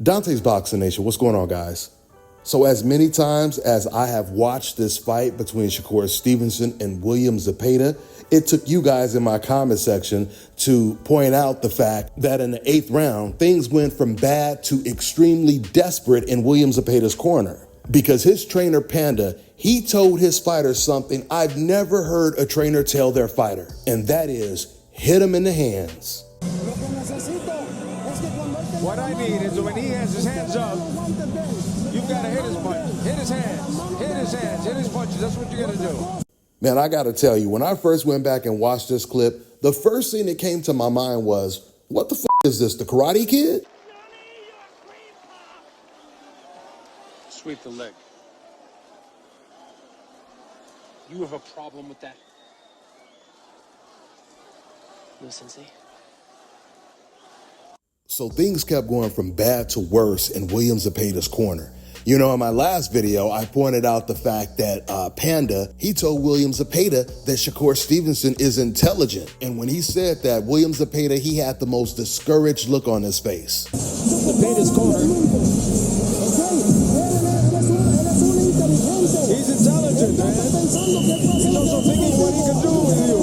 Dante's Boxing Nation, what's going on, guys? So as many times as I have watched this fight between Shakur Stevenson and William Zepeda, it took you guys in my comment section to point out the fact that in the 8th round, things went from bad to extremely desperate in William Zepeda's corner. Because his trainer, Panda, he told his fighter something I've never heard a trainer tell their fighter, and that is, hit him in the hands. What I need is when he has his hands up, you've got to hit his punch, hit his hands, hit his hands, hit his punches. That's what you got to do. Man, I got to tell you, when I first went back and watched this clip, the first thing that came to my mind was, what the is this, the Karate Kid? Sweep the leg. You have a problem with that? No, Sensei. So things kept going from bad to worse in William Zepeda's corner. You know, in my last video, I pointed out the fact that Panda, he told William Zepeda that Shakur Stevenson is intelligent. And when he said that, William Zepeda, he had the most discouraged look on his face. Zepeda's corner. He's intelligent, man. He's also thinking what he can do with you.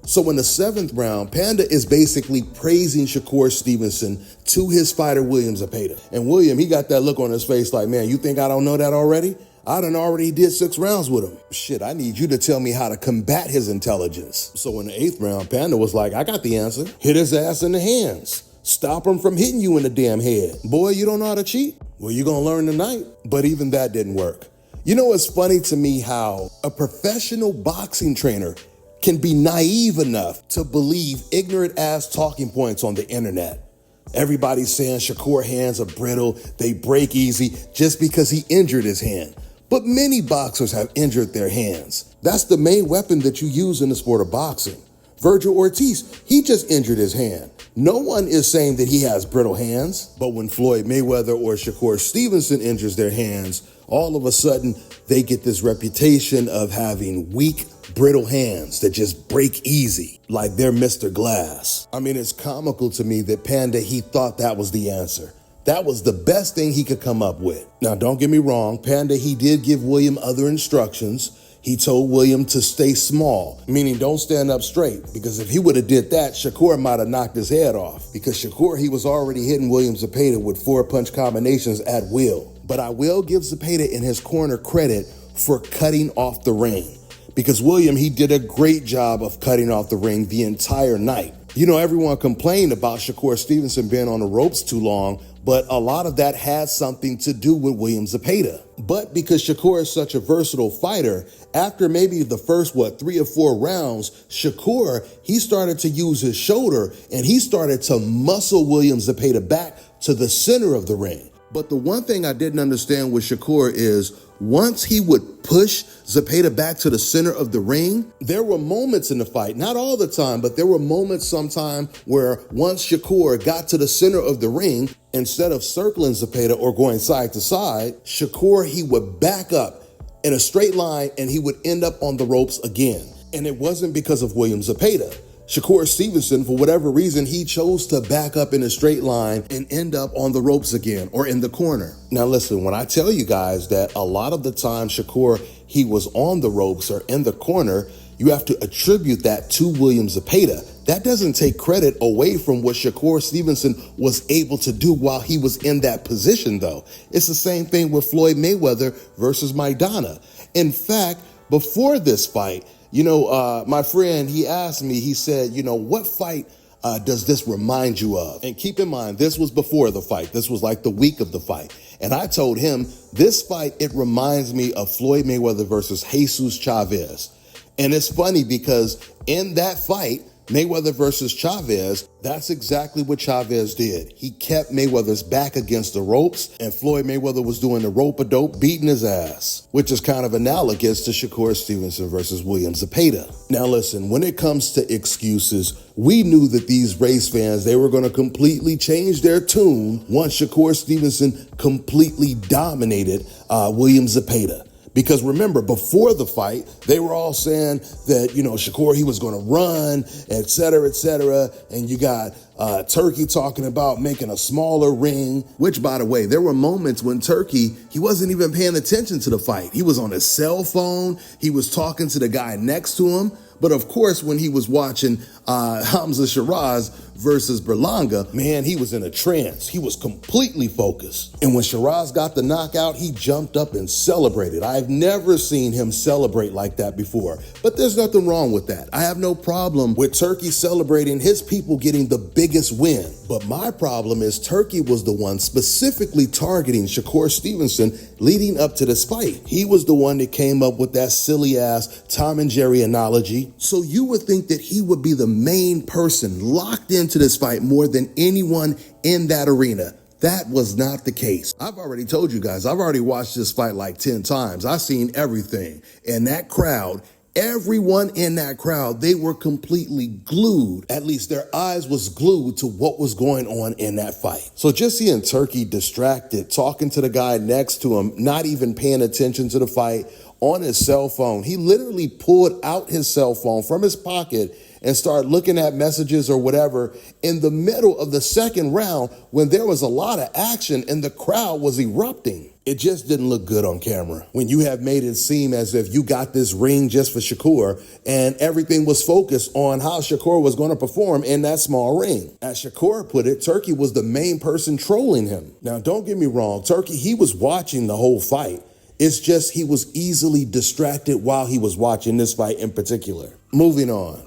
So in the 7th round, Panda is basically praising Shakur Stevenson to his fighter, William Zepeda. And William, he got that look on his face like, man, you think I don't know that already? I done already did 6 rounds with him. Shit, I need you to tell me how to combat his intelligence. So in the 8th round, Panda was like, I got the answer. Hit his ass in the hands. Stop him from hitting you in the damn head. Boy, you don't know how to cheat? Well, you're gonna learn tonight. But even that didn't work. You know, it's funny to me how a professional boxing trainer can be naive enough to believe ignorant ass talking points on the internet. Everybody's saying Shakur hands are brittle, they break easy just because he injured his hand. But many boxers have injured their hands. That's the main weapon that you use in the sport of boxing. Virgil Ortiz, he just injured his hand. No one is saying that he has brittle hands, but when Floyd Mayweather or Shakur Stevenson injures their hands, all of a sudden they get this reputation of having weak, brittle hands that just break easy, like they're Mr. Glass. I mean, it's comical to me that Panda, he thought that was the answer. That was the best thing he could come up with. Now, don't get me wrong, Panda, he did give William other instructions. He told William to stay small, meaning don't stand up straight, because if he would have did that, Shakur might have knocked his head off, because Shakur, he was already hitting William Zepeda with 4-punch combinations at will. But I will give Zepeda in his corner credit for cutting off the ring, because William, he did a great job of cutting off the ring the entire night. You know, everyone complained about Shakur Stevenson being on the ropes too long, but a lot of that had something to do with William Zepeda. But because Shakur is such a versatile fighter, after maybe the first, 3 or 4 rounds, Shakur, he started to use his shoulder and he started to muscle William Zepeda back to the center of the ring. But the one thing I didn't understand with Shakur is once he would push Zepeda back to the center of the ring, there were moments in the fight, not all the time, but there were moments sometime where once Shakur got to the center of the ring, instead of circling Zepeda or going side to side, Shakur, he would back up in a straight line and he would end up on the ropes again. And it wasn't because of William Zepeda. Shakur Stevenson, for whatever reason, he chose to back up in a straight line and end up on the ropes again or in the corner. Now listen, when I tell you guys that a lot of the time Shakur, he was on the ropes or in the corner, you have to attribute that to William Zepeda. That doesn't take credit away from what Shakur Stevenson was able to do while he was in that position, though. It's the same thing with Floyd Mayweather versus Maidana. In fact, before this fight, you know, my friend, he asked me, he said, you know, what fight does this remind you of? And keep in mind, this was before the fight. This was like the week of the fight. And I told him, this fight, it reminds me of Floyd Mayweather versus Jesus Chavez. And it's funny because in that fight, Mayweather versus Chavez, that's exactly what Chavez did. He kept Mayweather's back against the ropes, and Floyd Mayweather was doing the rope-a-dope, beating his ass, which is kind of analogous to Shakur Stevenson versus William Zepeda. Now listen, when it comes to excuses, we knew that these race fans, they were going to completely change their tune once Shakur Stevenson completely dominated William Zepeda. Because remember, before the fight, they were all saying that, Shakur, he was going to run, et cetera, et cetera. And you got Turkey talking about making a smaller ring, which, by the way, there were moments when Turkey, he wasn't even paying attention to the fight. He was on his cell phone. He was talking to the guy next to him. But of course, when he was watching Hamza Shiraz versus Berlanga, man, he was in a trance. He was completely focused. And when Shiraz got the knockout, he jumped up and celebrated. I've never seen him celebrate like that before. But there's nothing wrong with that. I have no problem with Turkey celebrating his people getting the biggest win. But my problem is Turkey was the one specifically targeting Shakur Stevenson leading up to this fight. He was the one that came up with that silly ass Tom and Jerry analogy. So you would think that he would be the main person locked into this fight more than anyone in that arena. That was not the case. I've already told you guys, I've already watched this fight like 10 times. I've seen everything. And that crowd, everyone in that crowd, they were completely glued. At least their eyes was glued to what was going on in that fight. So just seeing Turkey distracted, talking to the guy next to him, not even paying attention to the fight, on his cell phone. He literally pulled out his cell phone from his pocket and started looking at messages or whatever in the middle of the second round when there was a lot of action and the crowd was erupting. It just didn't look good on camera. When you have made it seem as if you got this ring just for Shakur and everything was focused on how Shakur was going to perform in that small ring. As Shakur put it, Turkey was the main person trolling him. Now, don't get me wrong. Turkey, he was watching the whole fight. It's just he was easily distracted while he was watching this fight in particular. Moving on.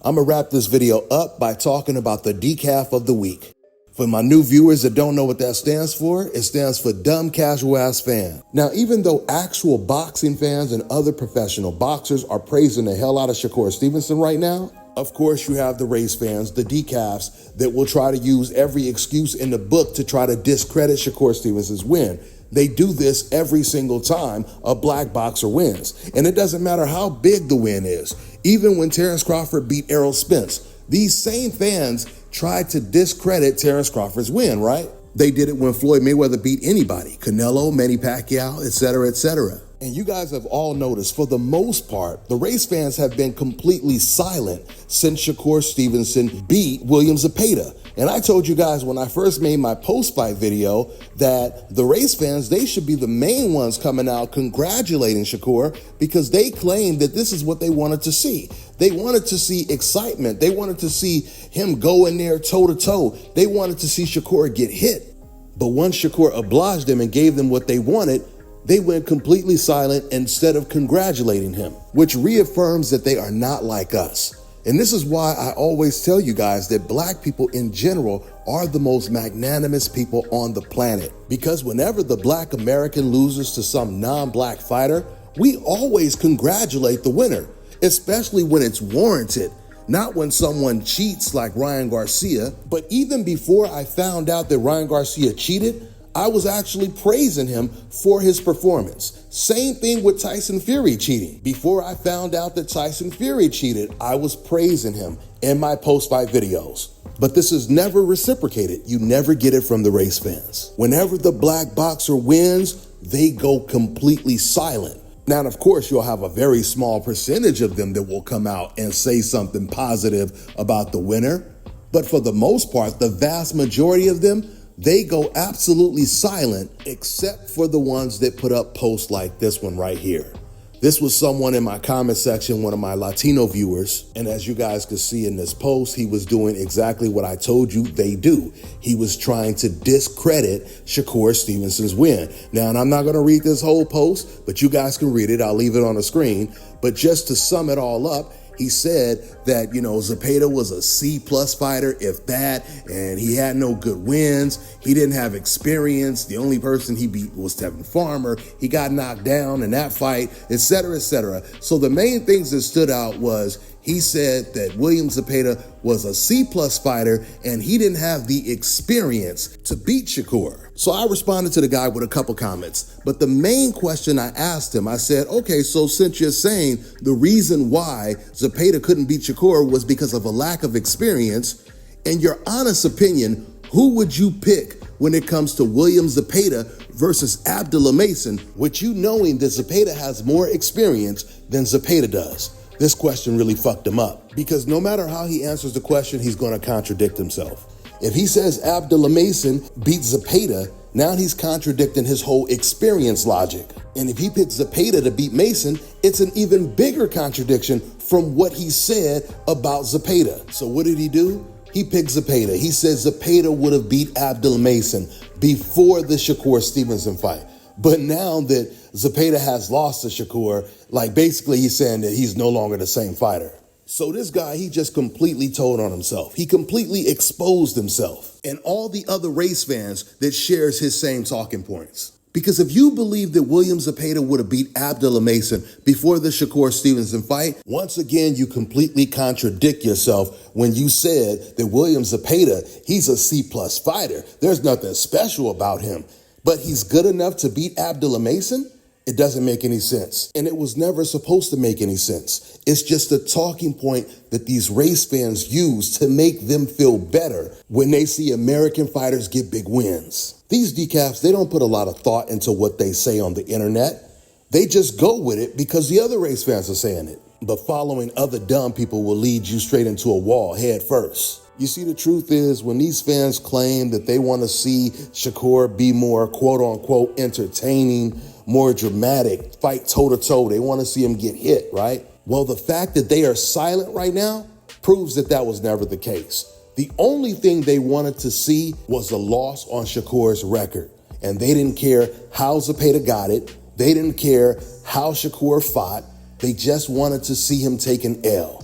I'm going to wrap this video up by talking about the decaf of the week. For my new viewers that don't know what that stands for, it stands for dumb casual ass fan. Now, even though actual boxing fans and other professional boxers are praising the hell out of Shakur Stevenson right now, of course you have the race fans, the decafs, that will try to use every excuse in the book to try to discredit Shakur Stevenson's win. They do this every single time a black boxer wins. And it doesn't matter how big the win is. Even when Terrence Crawford beat Errol Spence, these same fans tried to discredit Terrence Crawford's win, right? They did it when Floyd Mayweather beat anybody, Canelo, Manny Pacquiao, etc., etc. And you guys have all noticed, for the most part, the race fans have been completely silent since Shakur Stevenson beat William Zepeda. And I told you guys when I first made my post-fight video that the race fans, they should be the main ones coming out congratulating Shakur because they claimed that this is what they wanted to see. They wanted to see excitement. They wanted to see him go in there toe-to-toe. They wanted to see Shakur get hit. But once Shakur obliged them and gave them what they wanted, they went completely silent instead of congratulating him, which reaffirms that they are not like us. And this is why I always tell you guys that black people in general are the most magnanimous people on the planet. Because whenever the black American loses to some non-black fighter, we always congratulate the winner, especially when it's warranted. Not when someone cheats like Ryan Garcia, but even before I found out that Ryan Garcia cheated, I was actually praising him for his performance. Same thing with Tyson Fury cheating. Before I found out that Tyson Fury cheated, I was praising him in my post-fight videos. But this is never reciprocated. You never get it from the race fans. Whenever the black boxer wins, they go completely silent. Now, of course, you'll have a very small percentage of them that will come out and say something positive about the winner. But for the most part, the vast majority of them, they go absolutely silent, except for the ones that put up posts like this one right here. This was someone in my comment section, one of my Latino viewers. And as you guys could see in this post, he was doing exactly what I told you they do. He was trying to discredit Shakur Stevenson's win. Now, and I'm not going to read this whole post, but you guys can read it. I'll leave it on the screen. But just to sum it all up, he said that, Zepeda was a C+ fighter, if that, and he had no good wins. He didn't have experience. The only person he beat was Tevin Farmer. He got knocked down in that fight, etc., etc. So the main things that stood out was he said that William Zepeda was a C+ fighter and he didn't have the experience to beat Shakur. So I responded to the guy with a couple comments. But the main question I asked him, I said, okay, so since you're saying the reason why Zepeda couldn't beat Shakur was because of a lack of experience, in your honest opinion, who would you pick when it comes to William Zepeda versus Abdullah Mason, with you knowing that Zepeda has more experience than Zepeda does. This question really fucked him up, because no matter how he answers the question, he's going to contradict himself. If he says Abdullah Mason beat Zepeda, now he's contradicting his whole experience logic. And if he picks Zepeda to beat Mason, it's an even bigger contradiction from what he said about Zepeda. So what did he do? He picked Zepeda. He said Zepeda would have beat Abdullah Mason before the Shakur Stevenson fight. But now that Zepeda has lost to Shakur, like basically he's saying that he's no longer the same fighter. So this guy, he just completely told on himself. He completely exposed himself and all the other race fans that shares his same talking points. Because if you believe that William Zepeda would have beat Abdullah Mason before the Shakur Stevenson fight, once again, you completely contradict yourself when you said that William Zepeda, he's a C+ fighter. There's nothing special about him, but he's good enough to beat Abdullah Mason? It doesn't make any sense. And it was never supposed to make any sense. It's just a talking point that these race fans use to make them feel better when they see American fighters get big wins. These decafs, they don't put a lot of thought into what they say on the internet. They just go with it because the other race fans are saying it. But following other dumb people will lead you straight into a wall head first. You see, the truth is, when these fans claim that they want to see Shakur be more quote-unquote entertaining, more dramatic, fight toe-to-toe, they want to see him get hit, right? Well, the fact that they are silent right now proves that that was never the case. The only thing they wanted to see was a loss on Shakur's record. And they didn't care how Zepeda got it. They didn't care how Shakur fought. They just wanted to see him take an L.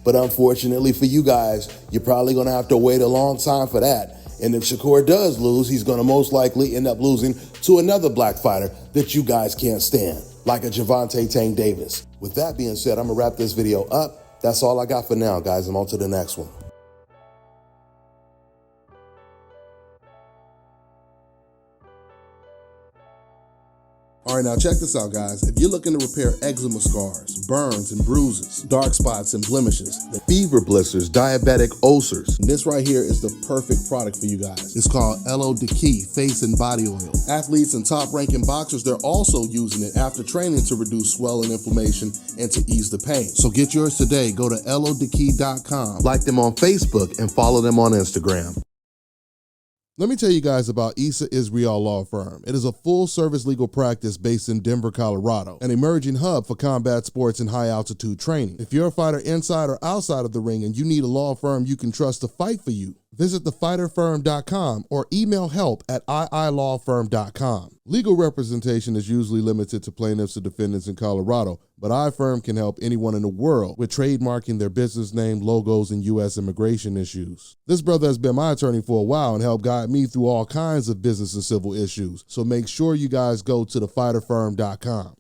But unfortunately for you guys, you're probably going to have to wait a long time for that. And if Shakur does lose, he's going to most likely end up losing to another black fighter that you guys can't stand, like a Gervonta Tank Davis. With that being said, I'm going to wrap this video up. That's all I got for now, guys. I'm on to the next one. All right, now check this out, guys. If you're looking to repair eczema scars, burns and bruises, dark spots and blemishes, fever blisters, diabetic ulcers, this right here is the perfect product for you guys. It's called Elo Diki Face and Body Oil. Athletes and top-ranking boxers, they're also using it after training to reduce swelling, inflammation, and to ease the pain. So get yours today. Go to elodiki.com, like them on Facebook, and follow them on Instagram. Let me tell you guys about Issa Israel Law Firm. It is a full-service legal practice based in Denver, Colorado, an emerging hub for combat sports and high-altitude training. If you're a fighter inside or outside of the ring and you need a law firm you can trust to fight for you, visit thefighterfirm.com or email help@iilawfirm.com. Legal representation is usually limited to plaintiffs or defendants in Colorado, but iFirm can help anyone in the world with trademarking their business name, logos, and U.S. immigration issues. This brother has been my attorney for a while and helped guide me through all kinds of business and civil issues, so make sure you guys go to thefighterfirm.com.